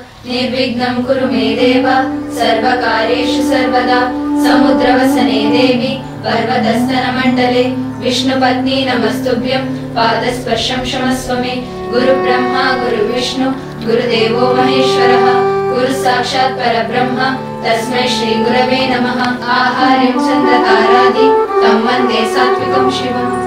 निर्विघ्नं कुरु मे देव सर्वकार्येषु सर्वदा समुद्रवसने देवी पर्वतस्तनमण्डले विष्णुपत्नी नमस्तुभ्यं पादस्पर्शं क्षमस्व मे गुरुब्रह्मा गुरुविष्णु गुरुदेवो महेश्वरः गुरु साक्षात् परब्रह्म तस्मै श्री गुरवे नमः। आहार्यं चन्द्रतारादि तं वन्दे सात्विकं शिवम्।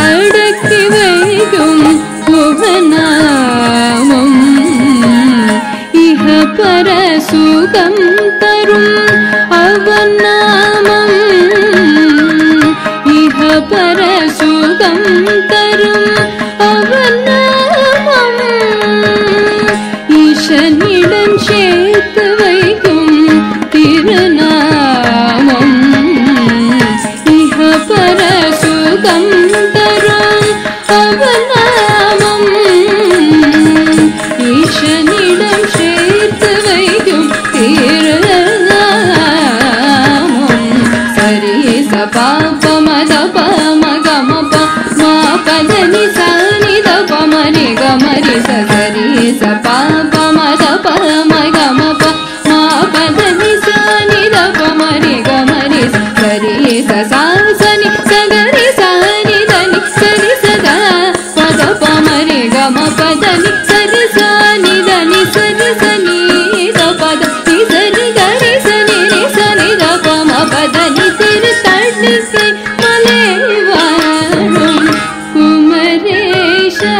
அடக்கி sa sa sa ni sa ga re sa ni da ni sa ni sa da pa da pa ma re ga ma pa da ni sa re sa ni da ni sa ni da pa da ni sa ni ga re sa ni da pa ma pa da ni tir tadni ke male vaanum kumaresha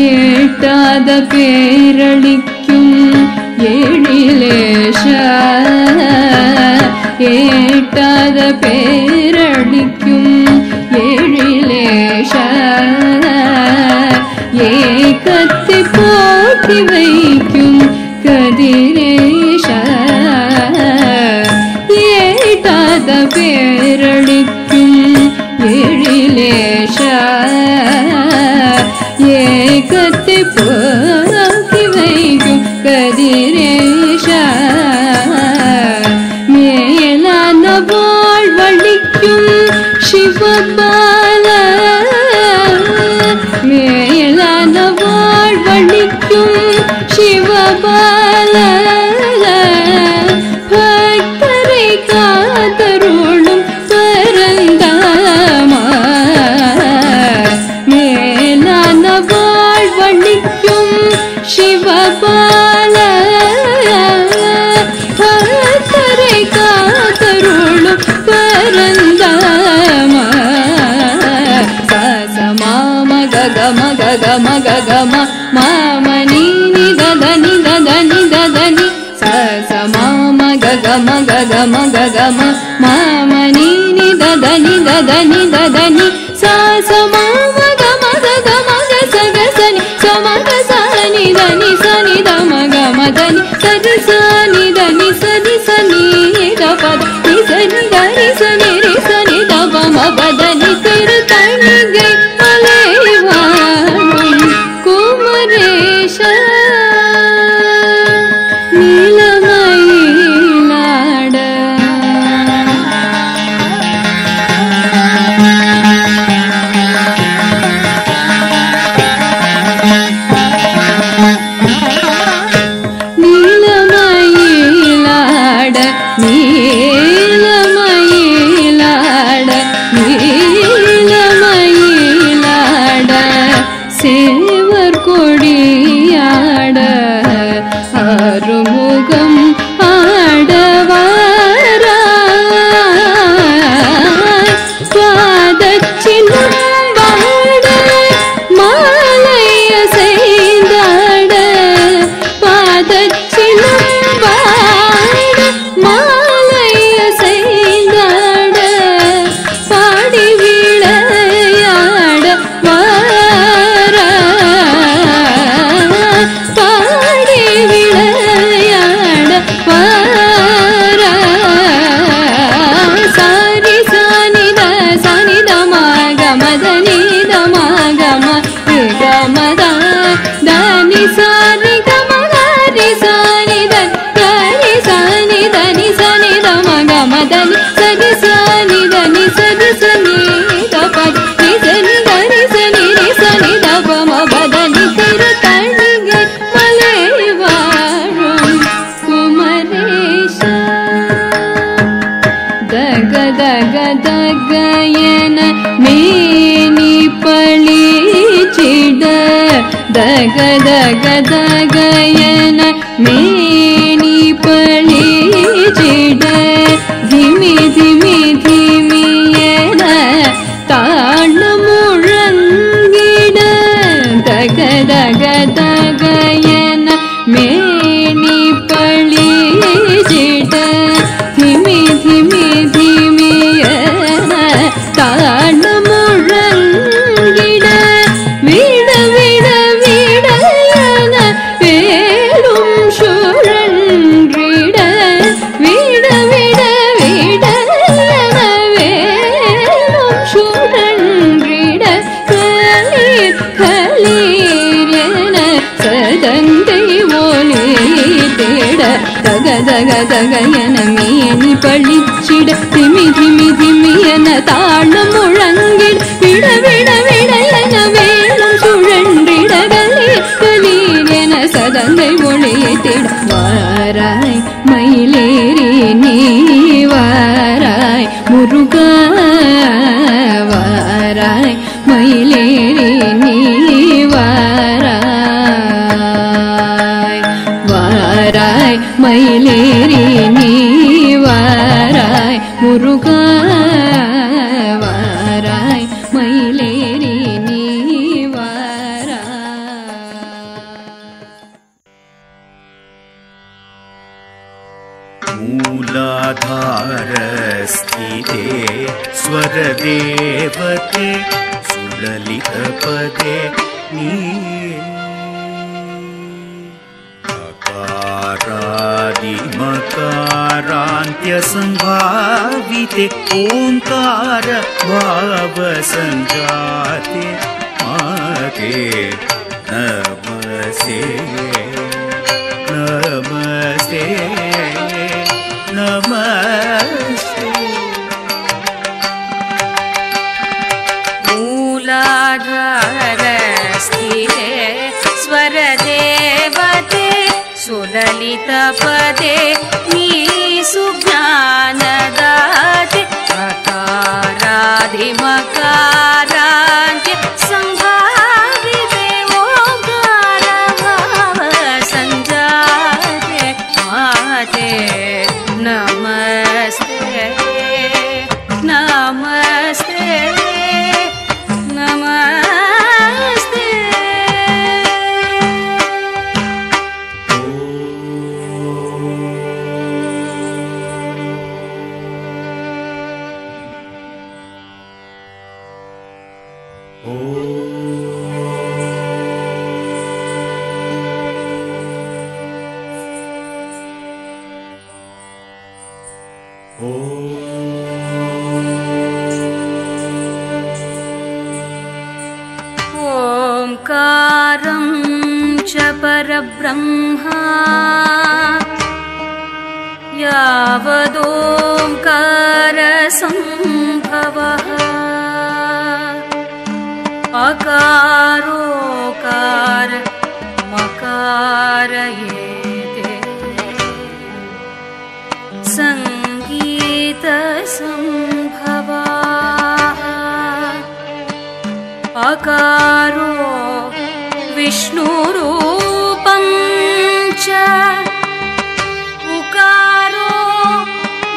ஏட்டாத பேரளிக்கும் எழிலேஷா ஏட்டாத பேரளிக்கும் எழிலேஷா ஏகத்தை போக்கி வைக்கும் கதிரேஷா ஏட்டாத பேரளிக்கும் எழிலேஷா ஏகத்தை போக்கி வைக்கும் கதிரேஷா மேலான வாழ்வழிக்கும் சிவபால மேலான வாழ்வழிக்கும் சிவபால பக்தரை காதருளும் பரந்தாமா மேலான வாழ்வழிக்கும் சிவபால பக்தரை காதருளும் பரந்தாமா ச மாம கக மக கம ககம மாம நீ ததனி ததனி ததனி ச மாம கக மக கம ககம மாம நீ ததனி ததனி ததனி ச மாம கம கம சக சனி சமக சனி தனி சனி தம கம தனி சதி சனி தனி சதி சனி தபத நி சனி கரி சனி ரி சனி தப ம பதனி திரு தணிகை மலைவானும் குமரேஷா நீலமயிலாட நீலமயிலாட நீலமயிலாட நீலமயிலாட சேவர் கொடியாட அருமுகம் ஆடவாரா பாதச்சின்னம் வாட மாலைய செய்தாட பாதச்சின்னம் வாட மாலைய செய்தாட பாடி விளையாட வாரா பாடி விளையாட வாரா சாரி சானித சானித மாகமதனி தமாகம கமத தனி சாரி கமகாரி சானித கரி சானித நி சானித மகமதனி சதி சானித நி சதி சனி தபத நி சனி கரி சனி ரி சனி தப ம பதனி திரு தணிகை மலைவாழும் குமரேஷா தக தக தகயன மேனி பளிச்சிட தக தக தகயன மேனி பளிச்சிட திமி திமி திமியன தாழ முழங்கிட தக தக தகயன மேனி பளிச்சிட திமி திமி திமியன தாழ முழங்கிட விட விட விடயன வேலும் சுழன்றிட விட விட விடயன வேலும் சுழன்றிட கலீர் கலீர் என சதங்கை ஒலி தேட தக தக தக என மேனி பளிச்சிட திமி திமி திமி என தாழ முழங்கிட விட விட விட என வேலும் சுழன்றிட கலீர் கலீர் என சதங்கை ஒளியை தேட வாராய் மயிலேறி நீ வா முருகா வாராய் மயிலேறி நீ வாராய் வாராய் மயிலேறி நீ வாராய் முருகா வாராய் மயிலேறி நீ मूलाधारस्थिते स्वरदेवते सुललितपदे अकारादिमकारान्त्यसंभाविते ओंकार भावसंजाते माते नमस्ते नमस्ते नमस्ते। मूलाधारस्थिते स्वरदेवते सुललितपदे सुज्ञानदाते अकारादिमकारान्त्य संभाविते ओंकार भावसंजाते माते नमस्ते नमस्ते नमस्ते। ओंकारं च परब्रह्मा यावदोंकारसंभवः अकारोकार मकार एते संगीतसंभवाः अकारो विष्णुरूपं च उकारो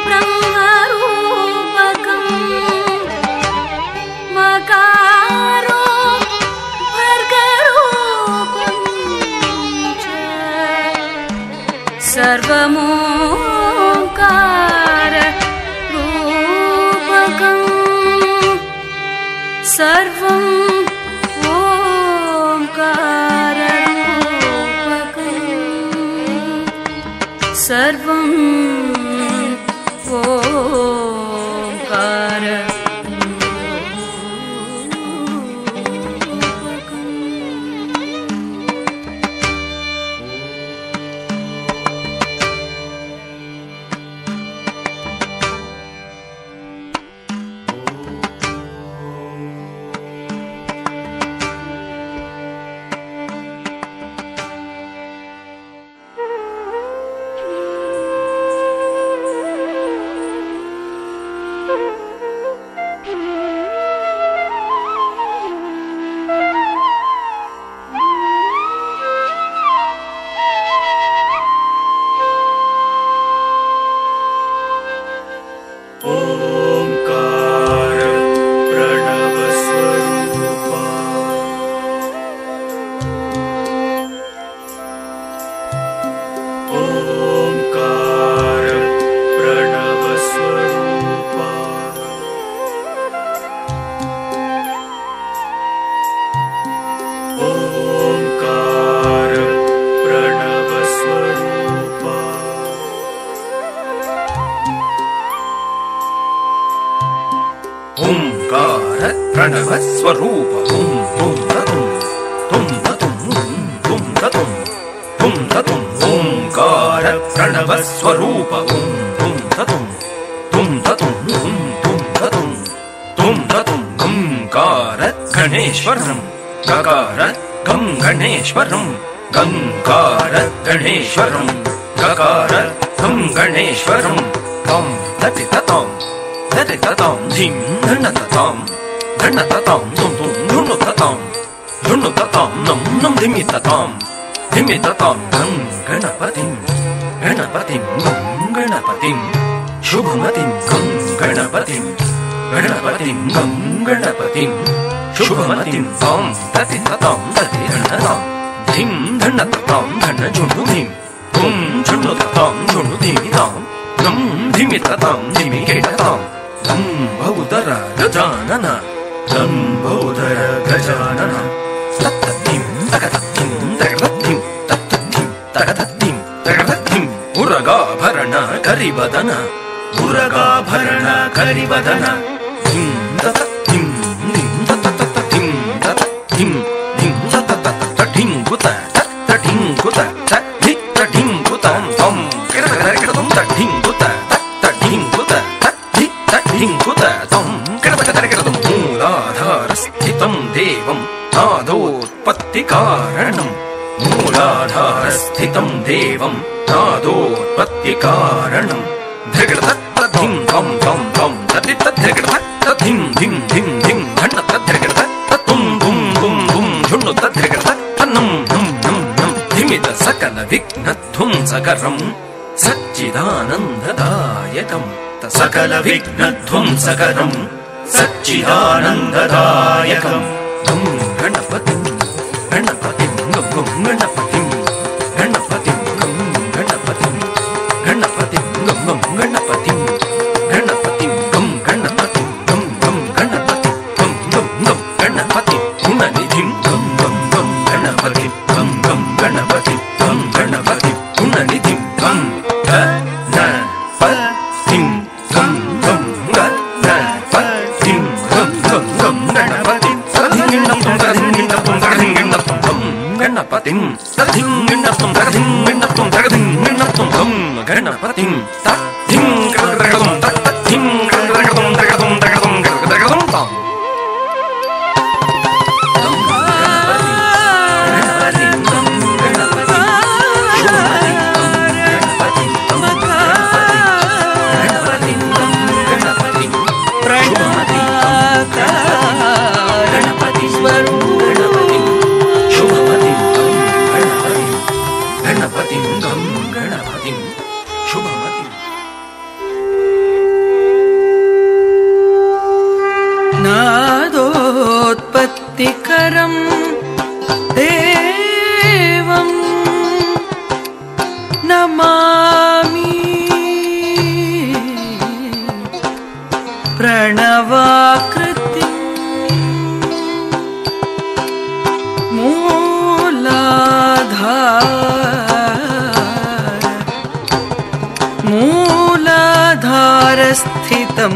ब्रह्मरूपकं मकारो भर्गरूपं च सर्वमोंकार रूपकं सर्वं सर्वं ओंकार प्रणव स्वरूप तुम ततुम तुम ततुम तुम ततुम तुम ततुम ओंकार प्रणव स्वरूप तुम ततुम तुम ततुम तुम ततुम तुम ततुम गंकार गणेश्वरम गकार गं गणेश्वरम गंकार गणेश्वरम गकार गं गणेश्वरम तम तति ततम tati tatam dim dhanna tatam tum tum dhunu tatam nam nam dhimi tatam gam ganapatim shubhamatim gam ganapatim gam ganapatim shubhamatim tam tati tatam tati dhannatam dim dhanna tatam dhanna jhunu dim tum jhunu tatam jhunu dhimi tam nam dhimi tatam dhimi ketatam lambodara gajanana tattatim tagatatim tagatatim tattatim tagatatim tagatatim uragabharana karibadana dim tattatim dim tattatatim tattatim dim tattatatim guta tattatim guta tattatim guta tam kiratum tattatim guta tattatim guta tattatim guta tam kiratum मूलाधारस्थितं देवं नादोत्पत्तिकारणं मूलाधारस्थितं देवं नादोत्पत्तिकारणं धृगडतत्तधिं तं तं तं तदितद्धृगडतत्तधिं धिं धिं धिं धन्नतद्धृगडतत्तुं बुं बुं बुं झुण्णुतद्धृगडतत्तन्नं नं नं नं धिमित सकलविघ्नध्वंसकरं सच्चिदानन्ददायकं सकलविघ्नध्वंसकरं सच्चिदानन्ददायकं गं गणपतिं गं गणपतिं गं गणपतिं गणपतिं गुणनिधिं गं गणपतिं गणपतिं गुणनिधिं गं गणपतिं गणपतिं तद्धिंगिण्णत्वं तगधिंगिण्णत्वं तगधिंगिण्णत्वं गं गणपतिं तद्धिं गणगणगं तद्धिं गणगणगं तगदं तगदं गणगणगं तं नादोत्पत्तिकरं देवं नमामि प्रणवाकृतिं मूलाधारस्थितं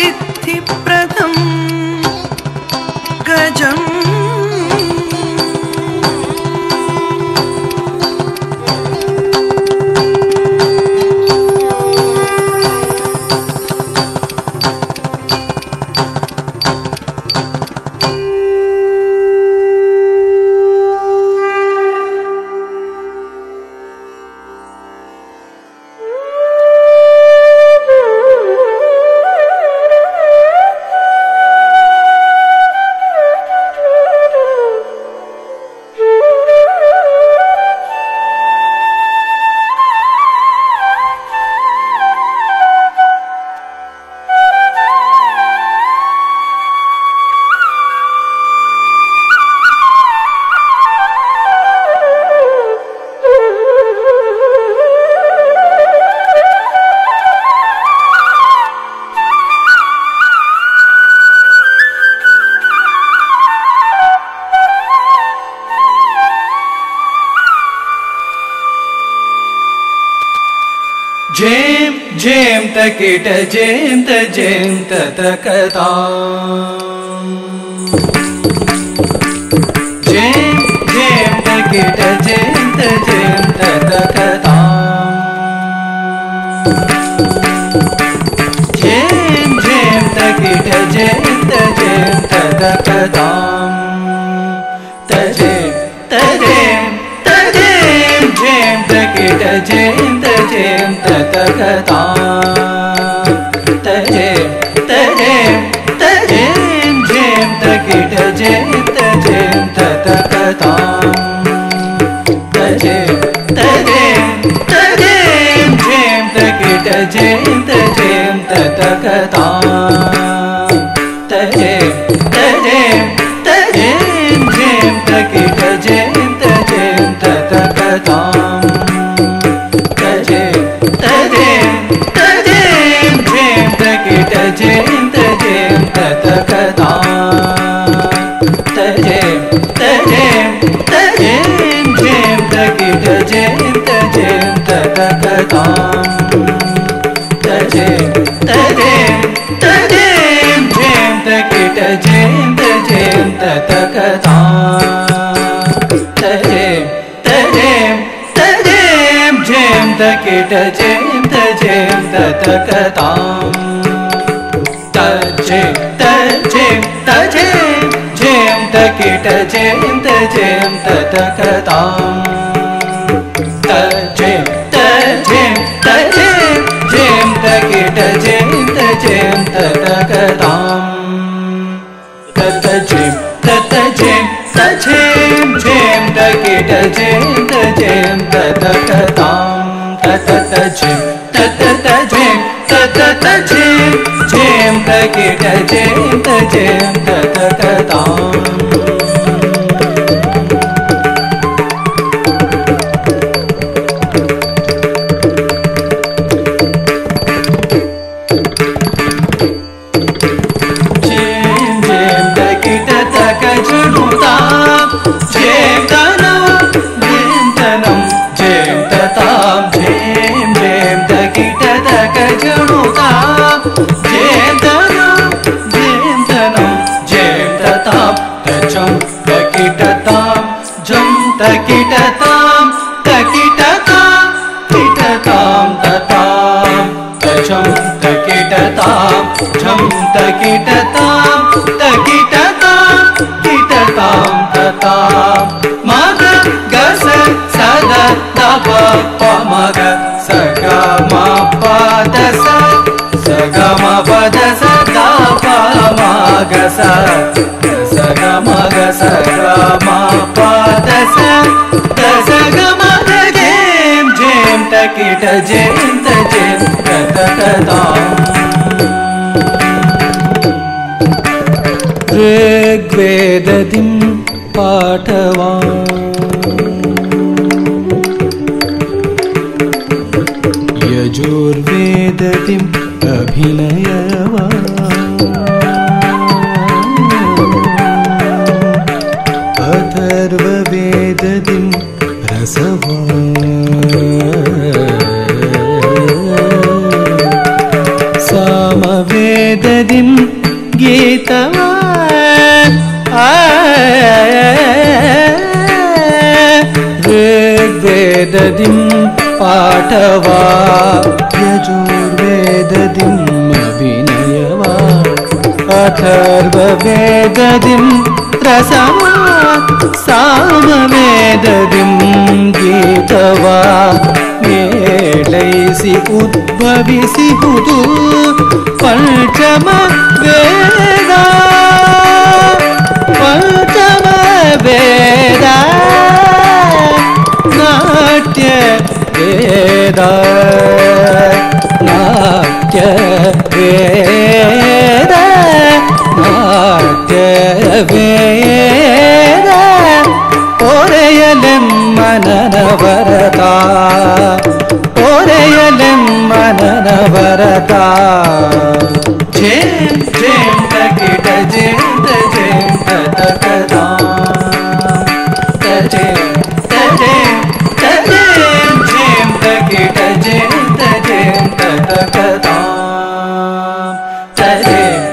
ज्ञानमोक्षसिद्धिप्रदं गजम् जेम जेम तकिट जेम तकता जेम जेम तकिट जेम तकता जेम जेम तकिट जेम तकता तजेम तजेम तजेम जेम तकिट जेम जयं ततकतां तजें जयं तकिट जयं ततकतां तजें जयं तकिट जयं ततकतां तजें जयं तकिट जयं ततकतां तजें जयं तकिट जयं ततकतां तजें जयं तकिट जयं ततकतां तजें जयं तकिट जयं ततकतां तजें जयं तकिट जयं ततकतां तजें जयं तकिट जयं ततकतां तजें जयं तकिट जयं ततकतां तजें जयं तकिट जयं ततकतां तजें जयं तकिट जयं ततकतां ऋग्वेददिं पाठवान् यजुर्वेददिम् अभिनयवान् अथर्ववेददिं रसवान् सामवेददिं गीतवान् ऋग्वेददिं पाठवान् यजुर्वेददिम् अभिनयवान् अथर्ववेददिं रसवान् सामवेददिं गीतवान् मेलैसि उद्भविसि हुदु पंचम वेदा नाट्य वेदा नाट्य वेदा नाट्य वेदा ओरेयलें मननवरता ओरेयलें मननवरता जयं जयं तकिट जयं ततकतां तजें जयं तकिट जयं ततकतां तजें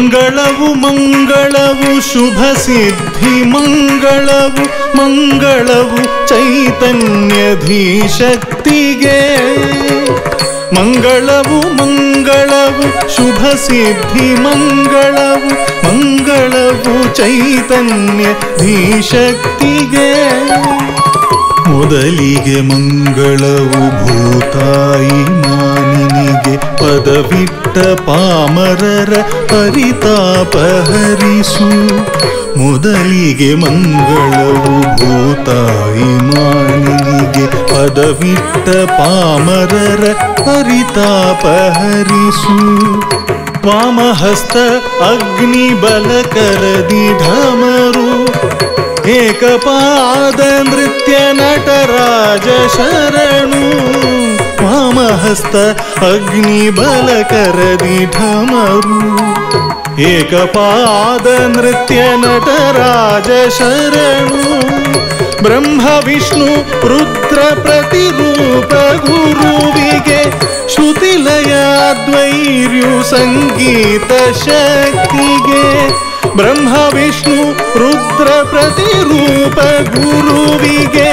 ಮಂಗಳವು ಮಂಗಳವು ಶುಭ ಸಿದ್ಧಿ ಮಂಗಳವು ಮಂಗಳವು ಚೈತನ್ಯಧೀಶಕ್ತಿಗೆ ಮಂಗಳವು ಮಂಗಳವು ಶುಭ ಸಿದ್ಧಿ ಮಂಗಳವು ಮಂಗಳವು ಚೈತನ್ಯಧೀಶಕ್ತಿಗೆ ಮೊದಲಿಗೆ ಮಂಗಳವು ಭೂತಾಯಿ ಮಾನಿನಿಗೆ ಪದವಿಟ್ಟ ಪಾಮರರ ಪರಿತಾಪ ಹರಿಸು ಮೊದಲಿಗೆ ಮಂಗಳವು ಭೂತಾಯಿ ಮಾನಿನಿಗೆ ಪದವಿಟ್ಟ ಪಾಮರರ ಪರಿತಾಪ ಹರಿಸು ವಾಮಹಸ್ತ ಅಗ್ನಿ ಬಲಕರದಿ ಢಮರು ಏಕಪಾದ ನೃತ್ಯ ನಟರಾಜ ಶರಣು ವಾಮಹಸ್ತ ಅಗ್ನಿ ಬಲಕರದಿ ಢಮರು ಏಕಪಾದ ನೃತ್ಯ ನಟರಾಜ ಶರಣು ಬ್ರಹ್ಮ ವಿಷ್ಣು ರುದ್ರ ಪ್ರತಿರೂಪ ಗುರುವಿಗೆ ಶ್ರುತಿಲಯ ದ್ವೈರ್ಯು ಸಂಗೀತ ಶಕ್ತಿಗೆ ಬ್ರಹ್ಮ ವಿಷ್ಣು ರುದ್ರ ಪ್ರತಿರೂಪ ಗುರುವಿಗೆ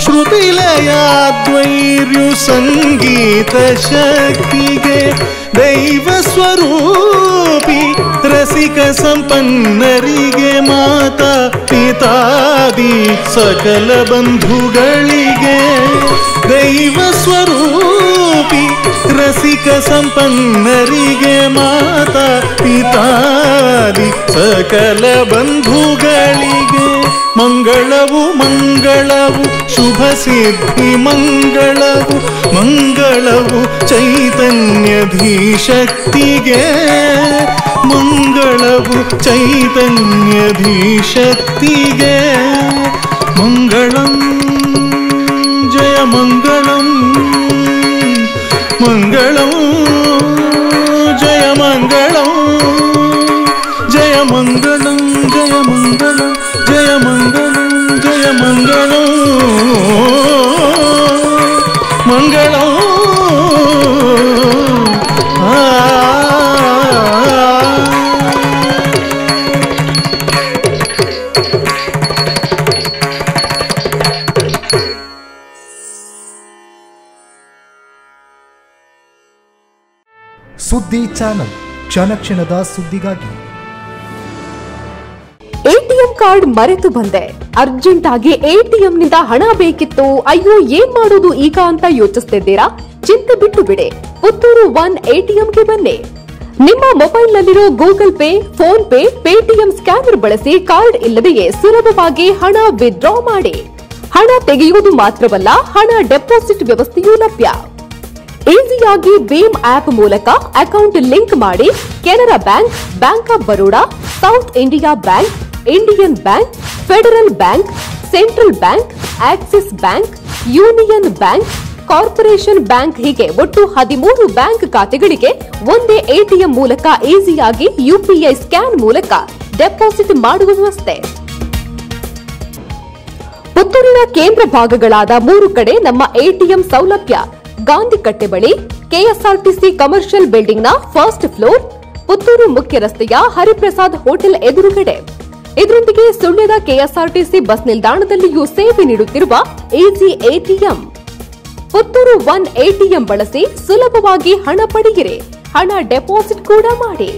ಶ್ರುತಿಲಯ ದ್ವೈರ್ಯು ಸಂಗೀತ ಶಕ್ತಿಗೆ ದೈವ ಸ್ವರೂಪಿ ರಸಿಕ ಸಂಪನ್ನರಿಗೆ ಮಾತಾ ಪಿತಾದಿ ಸಕಲ ಬಂಧುಗಳಿಗೆ ದೈವ ಸ್ವರೂಪಿ ರಸಿಕ ಸಂಪನ್ನರಿಗೆ ಮಾತಾ ಪಿತಾದಿ ಸಕಲ ಬಂಧುಗಳಿಗೆ ಮಂಗಳವು ಮಂಗಳವು ಶುಭ ಸಿದ್ಧಿ ಮಂಗಳವು ಮಂಗಳವು ಚೈತನ್ಯಧೀಶಕ್ತಿಗೆ ಮಂಗಳವು ಚೈತನ್ಯಧೀಶಕ್ತಿಗೆ ಮಂಗಳಂ ಜಯ ಮಂಗಳಂ ಮಂಗಳಂ ಜಯ ಮಂಗಳಂ ಜಯ ಮಂಗಳಂ ಜಯ ಮಂಗಳಂ ಜಯ ಮಂಗಳಂ ಜಯ ಮಂಗಳಂ ಮಂಗಳಂ ಸುದ್ದಿ ಚಾನಲ್ ಕ್ಷಣ ಕ್ಷಣದ ಸುದ್ದಿಗಾಗಿ. ಎಟಿಎಂ ಕಾರ್ಡ್ ಮರೆತು ಬಂದೆ, ಅರ್ಜೆಂಟ್ ಆಗಿ ಎಟಿಎಂನಿಂದ ಹಣ ಬೇಕಿತ್ತು, ಅಯ್ಯೋ ಏನ್ ಮಾಡೋದು ಈಗ ಅಂತ ಯೋಚಿಸ್ತಿದ್ದೀರಾ? ಚಿಂತೆ ಬಿಟ್ಟು ಬಿಡಿ, ಪುತ್ತೂರು ಒನ್ ಎಟಿಎಂಗೆ ಬನ್ನಿ. ನಿಮ್ಮ ಮೊಬೈಲ್ನಲ್ಲಿರೋ Google Pay, PhonePe, Paytm scanner ಬಳಸಿ ಕಾರ್ಡ್ ಇಲ್ಲದೆಯೇ ಸುಲಭವಾಗಿ ಹಣ ವಿತ್ಡ್ರಾ ಮಾಡಿ. ಹಣ ತೆಗೆಯುವುದು ಮಾತ್ರವಲ್ಲ, ಹಣ ಡೆಪಾಸಿಟ್ ವ್ಯವಸ್ಥೆಯೂ ಲಭ್ಯ. ಈಸಿಯಾಗಿ ಭೀಮ್ ಆಪ್ ಮೂಲಕ ಅಕೌಂಟ್ ಲಿಂಕ್ ಮಾಡಿ Canara bank, bank of Baroda, south India bank, Indian bank, federal bank, central bank, Axis bank, union bank, corporation bank ಹೀಗೆ ಒಟ್ಟು 13 ಬ್ಯಾಂಕ್ ಖಾತೆಗಳಿಗೆ ಒಂದೇ ಎಟಿಎಂ ಮೂಲಕ ಈಸಿಯಾಗಿ ಯುಪಿಐ ಸ್ಕ್ಯಾನ್ ಮೂಲಕ ಡೆಪಾಸಿಟ್ ಮಾಡುವ ವ್ಯವಸ್ಥೆ. ಪುತ್ತೂರಿನ ಕೇಂದ್ರ ಭಾಗಗಳಾದ 3 ಕಡೆ ನಮ್ಮ ಎಟಿಎಂ ಸೌಲಭ್ಯ. ಗಾಂಧಿ ಕಟ್ಟೆ ಬಳಿ ಕೆಎಸ್ಆರ್ಟಿಸಿ ಕಮರ್ಷಿಯಲ್ ಬಿಲ್ಡಿಂಗ್ನ ಫಸ್ಟ್ ಫ್ಲೋರ್, ಪುತ್ತೂರು ಮುಖ್ಯ ರಸ್ತೆಯ ಹರಿಪ್ರಸಾದ್ ಹೋಟೆಲ್ ಎದುರುಗಡೆ. ಇದರೊಂದಿಗೆ ಸುಳ್ಯದ ಕೆಎಸ್ಆರ್ಟಿಸಿ ಬಸ್ ನಿಲ್ದಾಣದಲ್ಲಿಯೂ ಸೇವೆ ನೀಡುತ್ತಿರುವ easy ATM. Puttur one ATM ಬಳಸಿ ಸುಲಭವಾಗಿ ಹಣ ಪಡೆಯಿರಿ, ಹಣ ಡೆಪಾಸಿಟ್ ಕೂಡ ಮಾಡಿ.